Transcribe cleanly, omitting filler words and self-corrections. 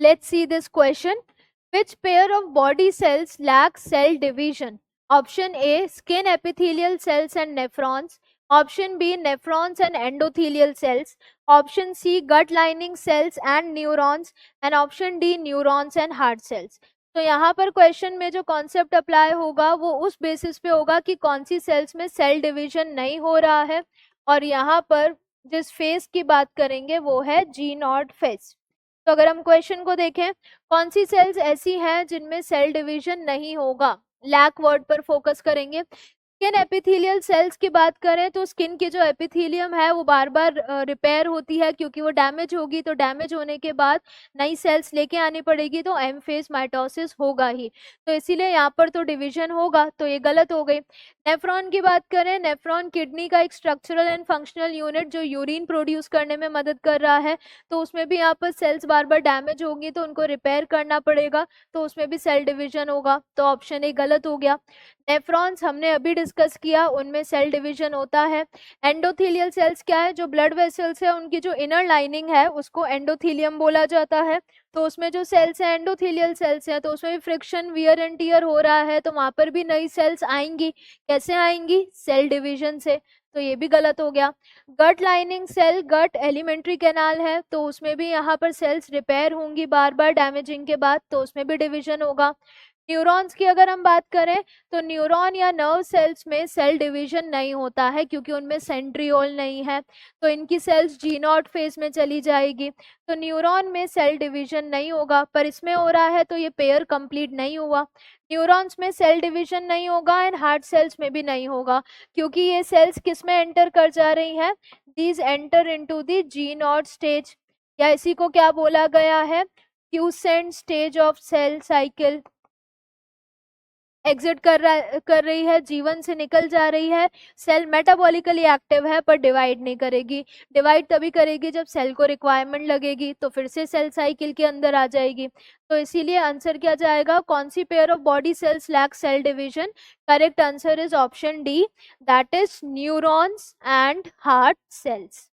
Let's see this question. Which pair of body cells lack cell division? Option A, skin epithelial cells and nephrons. Option B, nephrons and endothelial cells. Option C, gut lining cells and neurons. And option D, neurons and heart cells. तो यहाँ पर question में जो concept apply होगा वो उस basis पे होगा कि कौन सी सेल्स में सेल डिवीजन नहीं हो रहा है, और यहाँ पर जिस फेज की बात करेंगे वो है G0 फेज। तो अगर हम क्वेश्चन को देखें, कौन सी सेल्स ऐसी हैं जिनमें सेल डिवीजन नहीं होगा, लैक वर्ड पर फोकस करेंगे। स्किन एपिथेलियल सेल्स की बात करें तो स्किन की जो एपिथेलियम है वो बार बार रिपेयर होती है, क्योंकि वो डैमेज होगी, तो डैमेज होने के बाद नई सेल्स लेके आनी पड़ेगी, तो एम फेज माइटोसिस होगा ही, तो इसीलिए यहाँ पर तो डिवीजन होगा, तो ये गलत हो गई। नेफ्रॉन की बात करें, नेफ्रॉन किडनी का एक स्ट्रक्चरल एंड फंक्शनल यूनिट जो यूरिन प्रोड्यूस करने में मदद कर रहा है, तो उसमें भी यहाँ पर सेल्स बार बार डैमेज होंगी तो उनको रिपेयर करना पड़ेगा, तो उसमें भी सेल डिवीजन होगा, तो ऑप्शन ए गलत हो गया। नेफ्रॉन्स हमने अभी डिस्कस किया, उनमें सेल डिवीजन होता है। एंडोथेलियल सेल्स क्या है, जो ब्लड वेसल्स है उनकी जो इनर लाइनिंग है उसको एंडोथेलियम बोला जाता है, तो उसमें जो सेल्स हैं एंडोथेलियल सेल्स हैं, तो उसमें भी फ्रिक्शन वियर एंड टियर हो रहा है, तो वहां पर भी नई सेल्स आएंगी। कैसे आएंगी? सेल डिवीजन से, तो ये भी गलत हो गया। गट लाइनिंग सेल, गट एलिमेंट्री कैनाल है, तो उसमें भी यहाँ पर सेल्स रिपेयर होंगी बार बार डैमेजिंग के बाद, तो उसमें भी डिवीजन होगा। न्यूरॉन्स की अगर हम बात करें तो न्यूरॉन या नर्व सेल्स में सेल डिवीजन नहीं होता है, क्योंकि उनमें सेंट्रियोल नहीं है, तो इनकी सेल्स G0 फेज में चली जाएगी, तो न्यूरॉन में सेल डिवीजन नहीं होगा, पर इसमें हो रहा है तो ये पेयर कंप्लीट नहीं हुआ। न्यूरॉन्स में सेल डिवीजन नहीं होगा एंड हार्ट सेल्स में भी नहीं होगा, क्योंकि ये सेल्स किस में एंटर कर जा रही हैं? These enter into the G0 stage, या इसी को क्या बोला गया है? Quiescent stage of cell cycle. Exit कर रही है, जीवन से निकल जा रही है। सेल मेटाबॉलिकली एक्टिव है पर डिवाइड नहीं करेगी, डिवाइड तभी करेगी जब सेल को रिक्वायरमेंट लगेगी, तो फिर से सेल साइकिल के अंदर आ जाएगी, तो इसीलिए आंसर क्या जाएगा? कौन सी pair of body cells lack cell division? Correct answer is option D, that is neurons and heart sales.